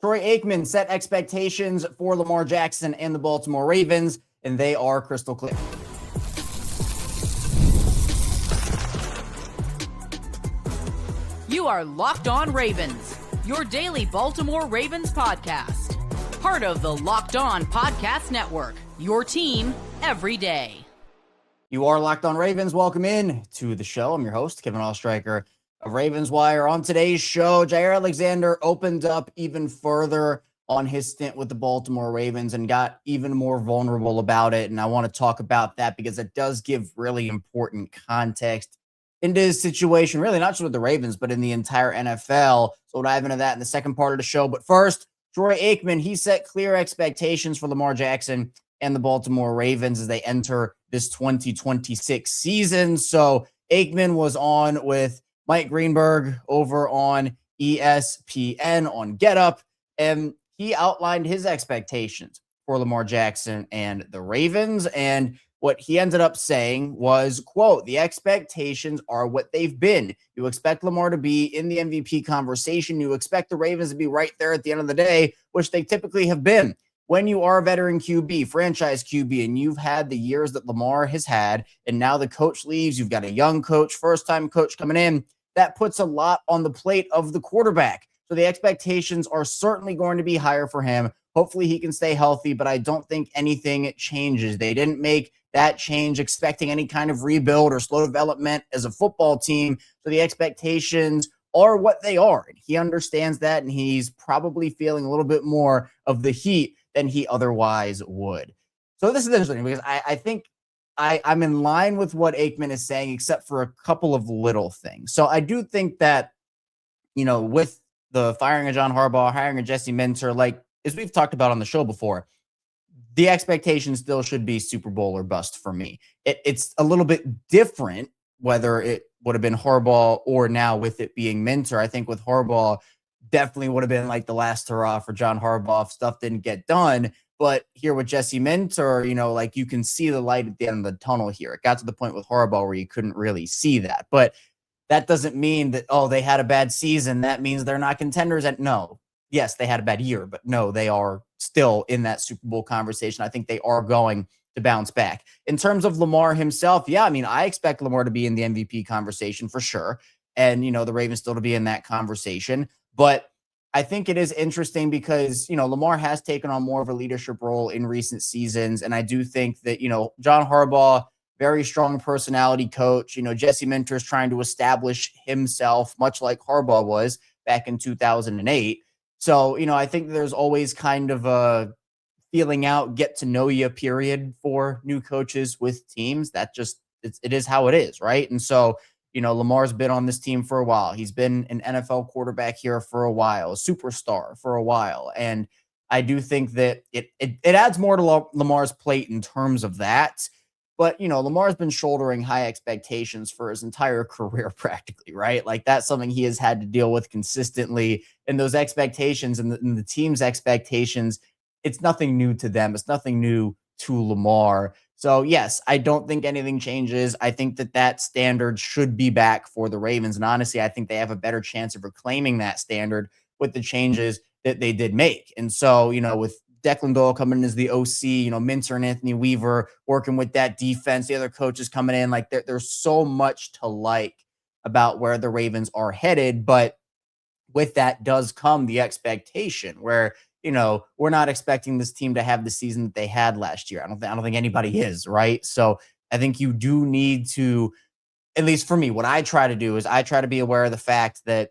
Troy Aikman set expectations for Lamar Jackson and the Baltimore Ravens, and they are crystal clear. You are Locked On Ravens, your daily Baltimore Ravens podcast. Part of the Locked On Podcast Network, your team every day. You are Locked On Ravens. Welcome in to the show. I'm your host, Kevin Oestreicher of Ravens Wire. On today's show, Jaire Alexander opened up even further on his stint with the Baltimore Ravens and got even more vulnerable about it. And I want to talk about that because it does give really important context into his situation, really not just with the Ravens, but in the entire NFL. So we'll dive into that in the second part of the show. But first, Troy Aikman, he set clear expectations for Lamar Jackson and the Baltimore Ravens as they enter this 2026 season. So Aikman was on with Mike Greenberg over on ESPN on Get Up, and he outlined his expectations for Lamar Jackson and the Ravens. And what he ended up saying was, quote, "The expectations are what they've been. You expect Lamar to be in the MVP conversation. You expect the Ravens to be right there at the end of the day, which they typically have been. When you are a veteran QB, franchise QB, and you've had the years that Lamar has had, and now the coach leaves, you've got a young coach, first-time coach coming in, that puts a lot on the plate of the quarterback. So the expectations are certainly going to be higher for him. Hopefully he can stay healthy, but I don't think anything changes. They didn't make that change expecting any kind of rebuild or slow development as a football team. So the expectations are what they are. And he understands that, and he's probably feeling a little bit more of the heat than he otherwise would. So this is interesting because I think I'm in line with what Aikman is saying, except for a couple of little things. So I do think that, with the firing of John Harbaugh, hiring of Jesse Minter, like as we've talked about on the show before, the expectation still should be Super Bowl or bust for me. It's a little bit different whether it would have been Harbaugh or now with it being Minter. I think with Harbaugh, definitely would have been like the last hurrah for John Harbaugh if stuff didn't get done. But here with Jesse Minter, like you can see the light at the end of the tunnel here. It got to the point with Harbaugh where you couldn't really see that. But that doesn't mean that, they had a bad season. That means they're not contenders. And no, yes, they had a bad year, but no, they are still in that Super Bowl conversation. I think they are going to bounce back. In terms of Lamar himself, I expect Lamar to be in the MVP conversation for sure. And, the Ravens still to be in that conversation. But I think it is interesting because, Lamar has taken on more of a leadership role in recent seasons. And I do think that, John Harbaugh, very strong personality coach, Jesse Minter is trying to establish himself, much like Harbaugh was back in 2008. So, I think there's always kind of a feeling out, get to know you period for new coaches with teams. That just, it is how it is, right? And so, Lamar's been on this team for a while. He's been an NFL quarterback here for a while, a superstar for a while. And I do think that it adds more to Lamar's plate in terms of that. But, Lamar's been shouldering high expectations for his entire career practically, right? Like that's something he has had to deal with consistently. And those expectations and the team's expectations, it's nothing new to them. It's nothing new to Lamar. So, yes, I don't think anything changes. I think that standard should be back for the Ravens. And honestly, I think they have a better chance of reclaiming that standard with the changes that they did make. And so, with Declan Doyle coming in as the OC, Minter and Anthony Weaver working with that defense, the other coaches coming in, like there's so much to like about where the Ravens are headed. But with that does come the expectation where, we're not expecting this team to have the season that they had last year. I don't think anybody is, right? So I think you do need to, at least for me, what I try to do is I try to be aware of the fact that,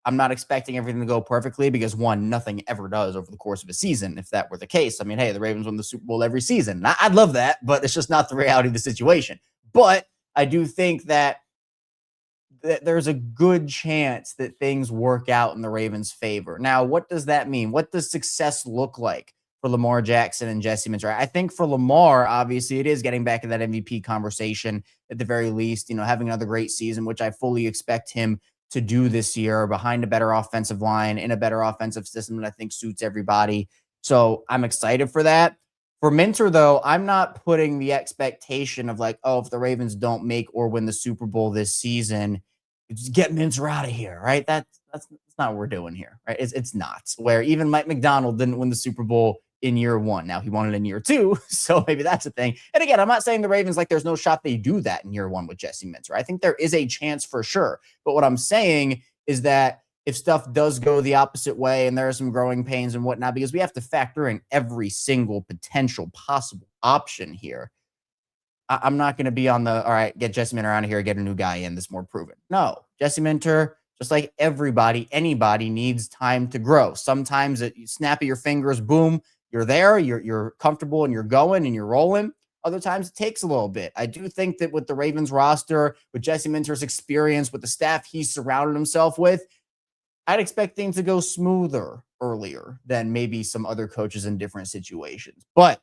I'm not expecting everything to go perfectly because one, nothing ever does over the course of a season. If that were the case, hey, the Ravens win the Super Bowl every season. I'd love that, but it's just not the reality of the situation. But I do think that there's a good chance that things work out in the Ravens' favor. Now, what does that mean? What does success look like for Lamar Jackson and Jesse Minter? I think for Lamar, obviously, it is getting back in that MVP conversation at the very least, having another great season, which I fully expect him to do this year behind a better offensive line in a better offensive system that I think suits everybody. So I'm excited for that. For Minter, though, I'm not putting the expectation of if the Ravens don't make or win the Super Bowl this season, just get Minter out of here, right? That's not what we're doing here, right? It's not. Where even Mike McDonald didn't win the Super Bowl in year one. Now he won it in year two, so maybe that's a thing. And again, I'm not saying the Ravens, like, there's no shot they do that in year one with Jesse Minter. I think there is a chance for sure. But what I'm saying is that if stuff does go the opposite way and there are some growing pains and whatnot, because we have to factor in every single potential possible option here. I'm not going to be on the, all right, get Jesse Minter out of here, get a new guy in that's more proven. No, Jesse Minter, just like everybody, anybody needs time to grow. Sometimes you snap of your fingers, boom, you're there, you're comfortable and you're going and you're rolling. Other times it takes a little bit. I do think that with the Ravens roster, with Jesse Minter's experience, with the staff he's surrounded himself with, I'd expect things to go smoother earlier than maybe some other coaches in different situations. But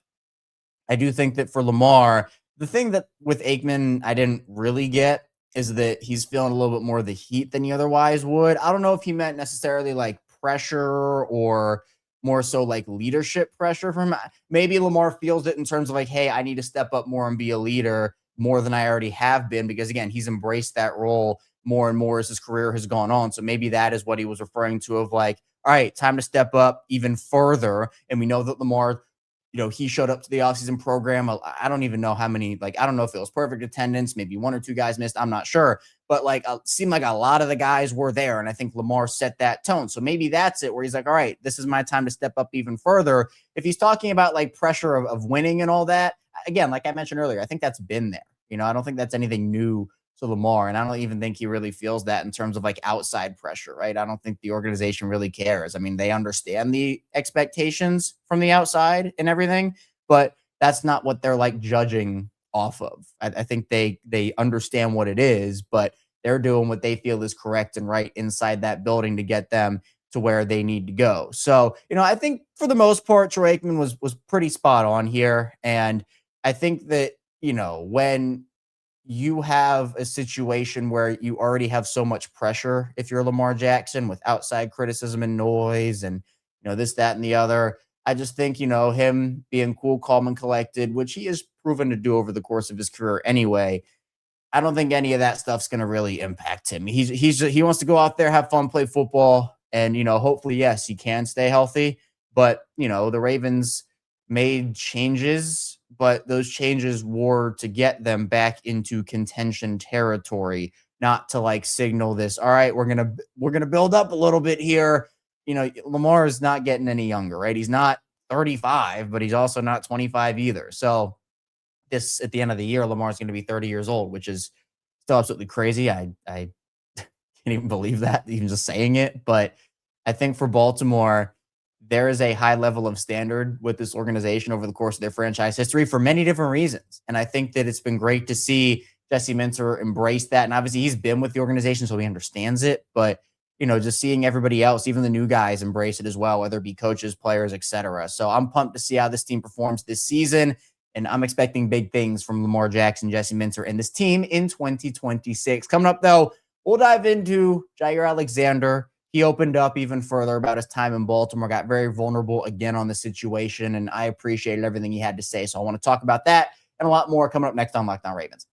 I do think that for Lamar, the thing that with Aikman I didn't really get is that he's feeling a little bit more of the heat than he otherwise would. I don't know if he meant necessarily like pressure or more so like leadership pressure from maybe Lamar feels it in terms of like, hey, I need to step up more and be a leader more than I already have been, because again, he's embraced that role more and more as his career has gone on. So maybe that is what he was referring to of like, all right, time to step up even further. And we know that Lamar, he showed up to the offseason program. I don't even know how many, I don't know if it was perfect attendance, maybe one or two guys missed. I'm not sure. But it seemed like a lot of the guys were there. And I think Lamar set that tone. So maybe that's it, where he's like, all right, this is my time to step up even further. If he's talking about pressure of winning and all that, again, like I mentioned earlier, I think that's been there. I don't think that's anything new to Lamar. And I don't even think he really feels that in terms of outside pressure, right? I don't think the organization really cares. I mean, they understand the expectations from the outside and everything, but that's not what they're judging off of. I think they understand what it is, but they're doing what they feel is correct and right inside that building to get them to where they need to go. So, I think for the most part, Troy Aikman was pretty spot on here. And I think that, when you have a situation where you already have so much pressure, if you're Lamar Jackson, with outside criticism and noise and, this, that, and the other, I just think, him being cool, calm, and collected, which he has proven to do over the course of his career anyway, I don't think any of that stuff's going to really impact him. He wants to go out there, have fun, play football, and, hopefully, yes, he can stay healthy. But, the Ravens made changes, but those changes were to get them back into contention territory, not to signal this, all right, we're going to build up a little bit here. Lamar is not getting any younger, right? He's not 35, but he's also not 25 either. So this, at the end of the year, Lamar's going to be 30 years old, which is still absolutely crazy. I can't even believe that, even just saying it. But I think for Baltimore, there is a high level of standard with this organization over the course of their franchise history for many different reasons. And I think that it's been great to see Jesse Minter embrace that. And obviously he's been with the organization, so he understands it. But, just seeing everybody else, even the new guys, embrace it as well, whether it be coaches, players, etc. So I'm pumped to see how this team performs this season. And I'm expecting big things from Lamar Jackson, Jesse Minter, and this team in 2026. Coming up, though, we'll dive into Jaire Alexander. He opened up even further about his time in Baltimore, got very vulnerable again on the situation, and I appreciated everything he had to say. So I want to talk about that and a lot more coming up next on Locked On Ravens.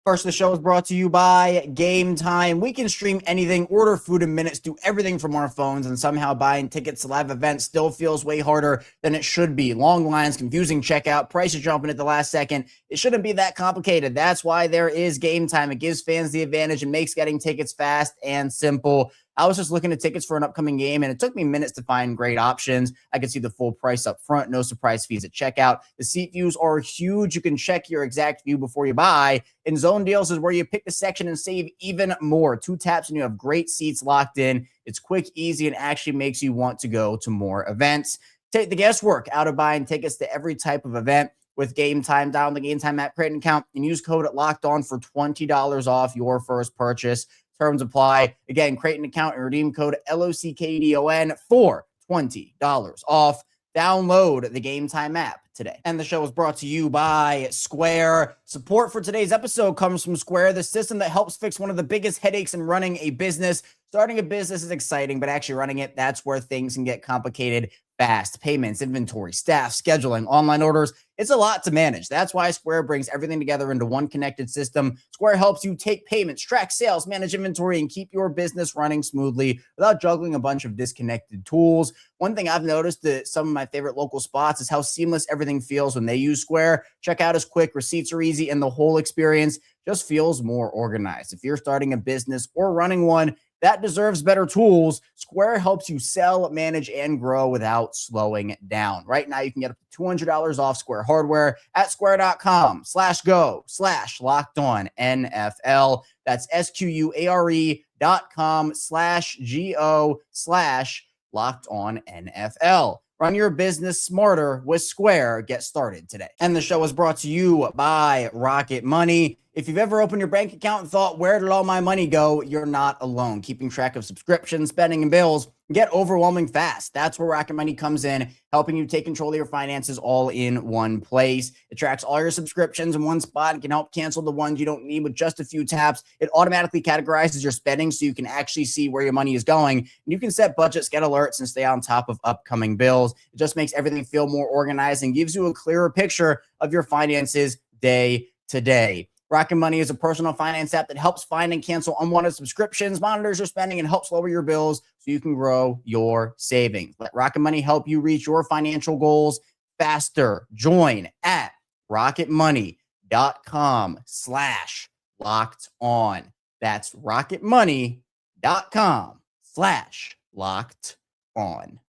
First, the show is brought to you by Gametime. We can stream anything, order food in minutes, do everything from our phones, and somehow buying tickets to live events still feels way harder than it should be. Long lines, confusing checkout, prices jumping at the last second. It shouldn't be that complicated. That's why there is Gametime. It gives fans the advantage and makes getting tickets fast and simple. I was just looking at tickets for an upcoming game, and it took me minutes to find great options. I could see the full price up front, no surprise fees at checkout. The seat views are huge. You can check your exact view before you buy. And Zone Deals is where you pick the section and save even more. 2 taps and you have great seats locked in. It's quick, easy, and actually makes you want to go to more events. Take the guesswork out of buying tickets to every type of event with Gametime. Download the Gametime app, create an account, and use code LOCKEDON for $20 off your first purchase. Terms apply. Again, create an account and redeem code LOCKEDON for $20 off. Download the Gametime app today. And the show is brought to you by Square. Support for today's episode comes from Square, the system that helps fix one of the biggest headaches in running a business, Starting a business is exciting, but actually running it, that's where things can get complicated fast. Payments, inventory, staff, scheduling, online orders. It's a lot to manage. That's why Square brings everything together into one connected system. Square helps you take payments, track sales, manage inventory, and keep your business running smoothly without juggling a bunch of disconnected tools. One thing I've noticed that some of my favorite local spots is how seamless everything feels when they use Square. Checkout is quick, receipts are easy, and the whole experience just feels more organized. If you're starting a business or running one that deserves better tools, Square helps you sell, manage, and grow without slowing down. Right now, you can get up to $200 off Square hardware at square.com/go/lockedon NFL. That's SQUARE.com/GO/LockedOnNFL. Run your business smarter with Square. Get started today. And the show is brought to you by Rocket Money. If you've ever opened your bank account and thought, where did all my money go? You're not alone. Keeping track of subscriptions, spending, and bills get overwhelming fast. That's where Rocket Money comes in, helping you take control of your finances all in one place. It tracks all your subscriptions in one spot and can help cancel the ones you don't need with just a few taps. It automatically categorizes your spending so you can actually see where your money is going. And you can set budgets, get alerts, and stay on top of upcoming bills. It just makes everything feel more organized and gives you a clearer picture of your finances day to day. Rocket Money is a personal finance app that helps find and cancel unwanted subscriptions, monitors your spending, and helps lower your bills so you can grow your savings. Let Rocket Money help you reach your financial goals faster. Join at rocketmoney.com/locked-on. That's rocketmoney.com/locked-on.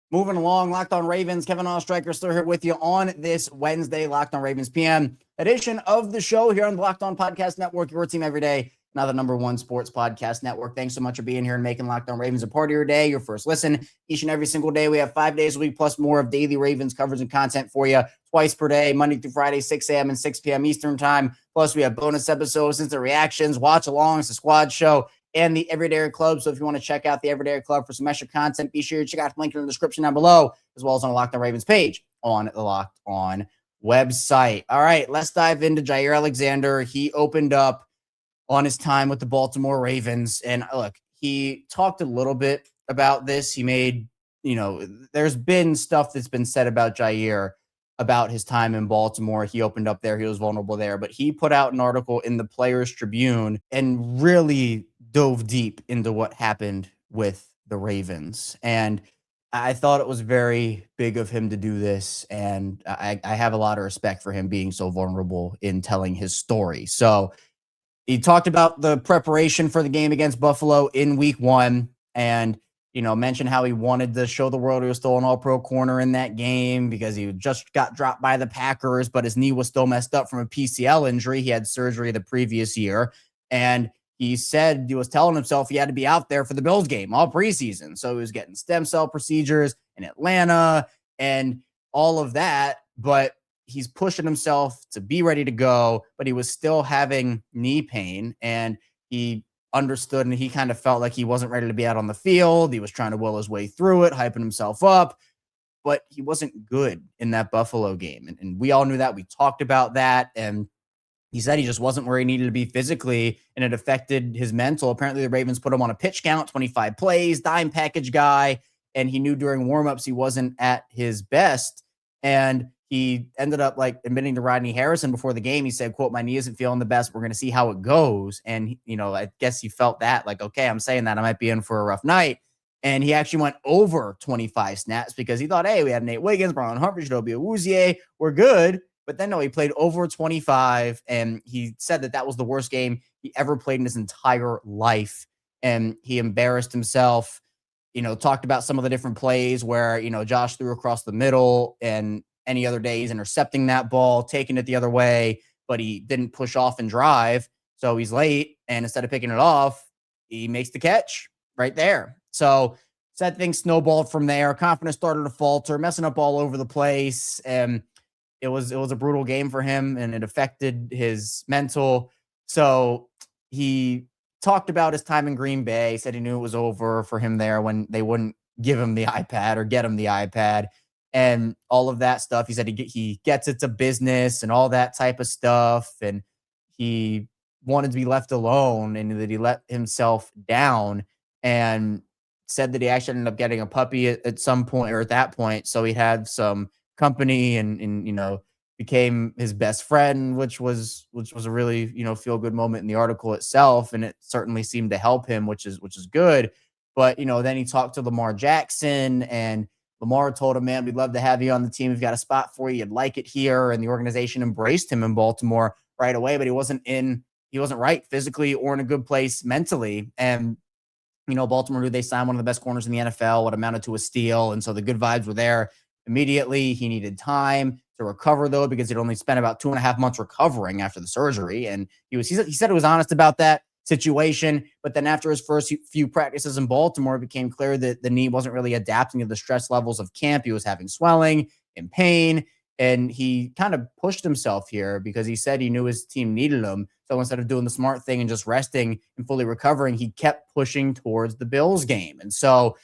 Moving along, Locked On Ravens, Kevin Oestreicher still here with you on this Wednesday, Locked On Ravens PM edition of the show here on the Locked On Podcast Network, your team every day, now the #1 sports podcast network. Thanks so much for being here and making Locked On Ravens a part of your day, your first listen. Each and every single day, we have 5 days a week plus more of daily Ravens coverage and content for you twice per day, Monday through Friday, 6 a.m. and 6 p.m. Eastern time. Plus, we have bonus episodes, instant reactions, watch alongs, the squad show, and the Everyday Club. So if you want to check out the Everyday Club for some extra content, be sure to check out the link in the description down below, as well as on the Locked On Ravens page on the Locked On website. All right, let's dive into Jaire Alexander. He opened up on his time with the Baltimore Ravens. And look, he talked a little bit about this. He made, there's been stuff that's been said about Jaire about his time in Baltimore. He opened up there. He was vulnerable there. But he put out an article in the Players Tribune and really dove deep into what happened with the Ravens. And I thought it was very big of him to do this. And I have a lot of respect for him being so vulnerable in telling his story. So he talked about the preparation for the game against Buffalo in week 1 and, mentioned how he wanted to show the world he was still an all-pro corner in that game because he just got dropped by the Packers, but his knee was still messed up from a PCL injury. He had surgery the previous year. And he said he was telling himself he had to be out there for the Bills game all preseason. So he was getting stem cell procedures in Atlanta and all of that. But he's pushing himself to be ready to go, but he was still having knee pain. And he understood and he kind of felt like he wasn't ready to be out on the field. He was trying to will his way through it, hyping himself up. But he wasn't good in that Buffalo game. And we all knew that. We talked about that. And he said he just wasn't where he needed to be physically, and it affected his mental. Apparently, the Ravens put him on a pitch count, 25 plays, dime package guy, and he knew during warmups he wasn't at his best. And he ended up admitting to Rodney Harrison before the game. He said, quote, "My knee isn't feeling the best. We're going to see how it goes." And, I guess he felt that okay, I'm saying that I might be in for a rough night. And he actually went over 25 snaps because he thought, hey, we have Nate Wiggins, Marlon, Humphrey, Shadobia Awuzie. We're good. But then, no, he played over 25, and he said that was the worst game he ever played in his entire life. And he embarrassed himself, talked about some of the different plays where, Josh threw across the middle, and any other day he's intercepting that ball, taking it the other way, but he didn't push off and drive. So he's late, and instead of picking it off, he makes the catch right there. So said things snowballed from there. Confidence started to falter, messing up all over the place. And it was a brutal game for him, and it affected his mental. So he talked about his time in Green Bay, said he knew it was over for him there when they wouldn't give him the iPad or get him the iPad and all of that stuff. He said he gets it's a business and all that type of stuff. And he wanted to be left alone and that he let himself down, and said that he actually ended up getting a puppy at some point or at that point. So he had some company and became his best friend, which was a really, feel good moment in the article itself. And it certainly seemed to help him, which is good. But, then he talked to Lamar Jackson, and Lamar told him, man, we'd love to have you on the team. We've got a spot for you. You'd like it here. And the organization embraced him in Baltimore right away, but he wasn't right physically or in a good place mentally. And, Baltimore knew they signed one of the best corners in the NFL, what amounted to a steal. And so the good vibes were there immediately. He needed time to recover, though, because he'd only spent about 2.5 months recovering after the surgery. And he said he was honest about that situation. But then after his first few practices in Baltimore, it became clear that the knee wasn't really adapting to the stress levels of camp. He was having swelling and pain. And he kind of pushed himself here because he said he knew his team needed him. So instead of doing the smart thing and just resting and fully recovering, he kept pushing towards the Bills game. And so,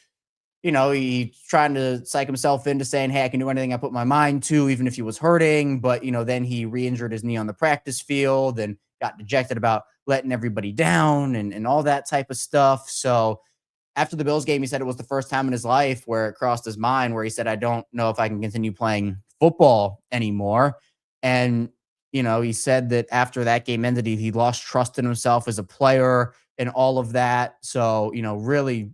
he's trying to psych himself into saying, hey, I can do anything I put my mind to, even if he was hurting. But, then he re-injured his knee on the practice field and got dejected about letting everybody down and all that type of stuff. So after the Bills game, he said it was the first time in his life where it crossed his mind, where he said, I don't know if I can continue playing football anymore. And, he said that after that game ended, he lost trust in himself as a player and all of that. So, really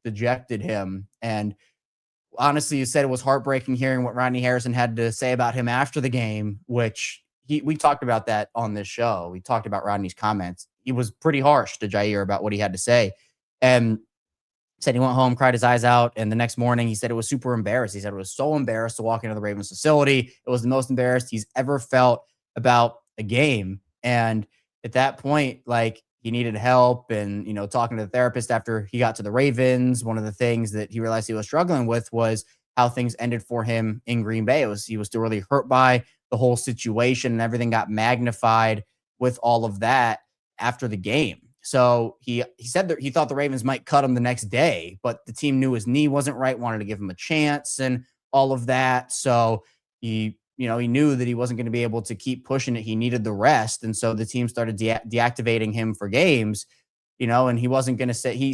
dejected him. And honestly, he said it was heartbreaking hearing what Rodney Harrison had to say about him after the game, which we talked about that on this show. We talked about Rodney's comments. He was pretty harsh to Jaire about what he had to say. And said he went home, cried his eyes out. And the next morning he said it was super embarrassed. He said it was so embarrassed to walk into the Ravens facility. It was the most embarrassed he's ever felt about a game. And at that point, he needed help. And, talking to the therapist after he got to the Ravens, one of the things that he realized he was struggling with was how things ended for him in Green Bay. He was still really hurt by the whole situation, and everything got magnified with all of that after the game. So he said that he thought the Ravens might cut him the next day, but the team knew his knee wasn't right, wanted to give him a chance and all of that. So he knew that he wasn't going to be able to keep pushing it. He needed the rest. And so the team started deactivating him for games, and he wasn't going to say, he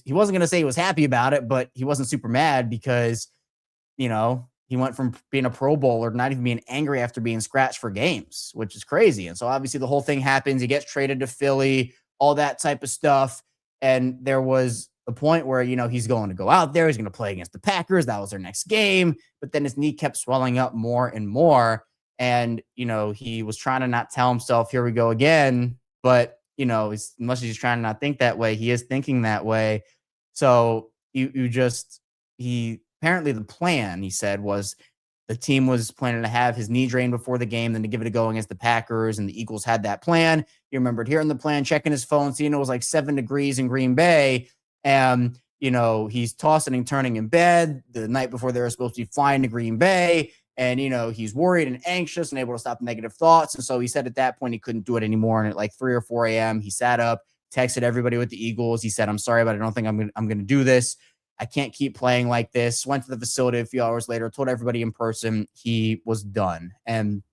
wasn't going to say he was happy about it, but he wasn't super mad because, he went from being a Pro Bowler to not even being angry after being scratched for games, which is crazy. And so obviously the whole thing happens. He gets traded to Philly, all that type of stuff. And there was a point where, he's going to go out there. He's going to play against the Packers. That was their next game. But then his knee kept swelling up more and more. And, he was trying to not tell himself, here we go again. But, as much as he's trying to not think that way, he is thinking that way. So apparently the plan, he said, was the team was planning to have his knee drained before the game, then to give it a go against the Packers, and the Eagles had that plan. He remembered hearing the plan, checking his phone, seeing it was 7 degrees in Green Bay. And, he's tossing and turning in bed the night before they were supposed to be flying to Green Bay. And, he's worried and anxious and able to stop negative thoughts. And so he said at that point he couldn't do it anymore. And at 3 or 4 a.m., he sat up, texted everybody with the Eagles. He said, I'm sorry, but I don't think I'm going to do this. I can't keep playing like this. Went to the facility a few hours later, told everybody in person he was done. And,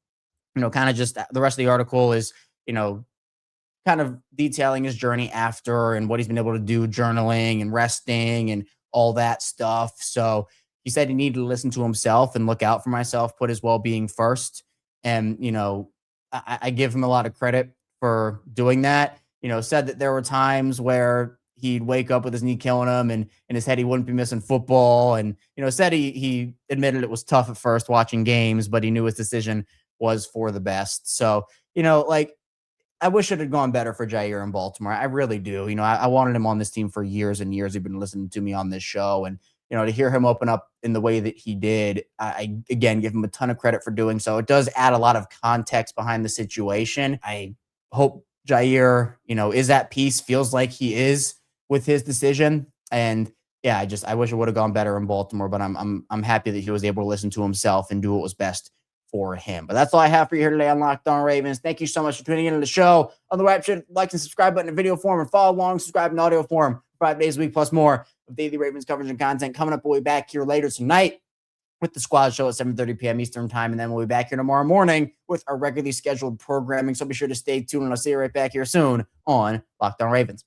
kind of just the rest of the article is, kind of detailing his journey after and what he's been able to do, journaling and resting and all that stuff. So he said he needed to listen to himself and look out for myself, put his well-being first. And, I give him a lot of credit for doing that. Said that there were times where he'd wake up with his knee killing him, and in his head he wouldn't be missing football. And, said he admitted it was tough at first watching games, but he knew his decision was for the best. So, I wish it had gone better for Jaire in Baltimore. I really do. I wanted him on this team for years and years. He'd been listening to me on this show, and, to hear him open up in the way that he did, I again give him a ton of credit for doing so. It does add a lot of context behind the situation. I hope Jaire, is at peace, feels like he is with his decision. And yeah, I wish it would have gone better in Baltimore, but I'm happy that he was able to listen to himself and do what was best for him. But that's all I have for you here today on Locked On Ravens. Thank you so much for tuning into the show. On the right, like and subscribe button in video form, and follow along, subscribe in audio form 5 days a week plus more of daily Ravens coverage and content coming up. We'll be back here later tonight with the squad show at 7:30 p.m. Eastern time. And then we'll be back here tomorrow morning with our regularly scheduled programming. So be sure to stay tuned, and I'll see you right back here soon on Locked On Ravens.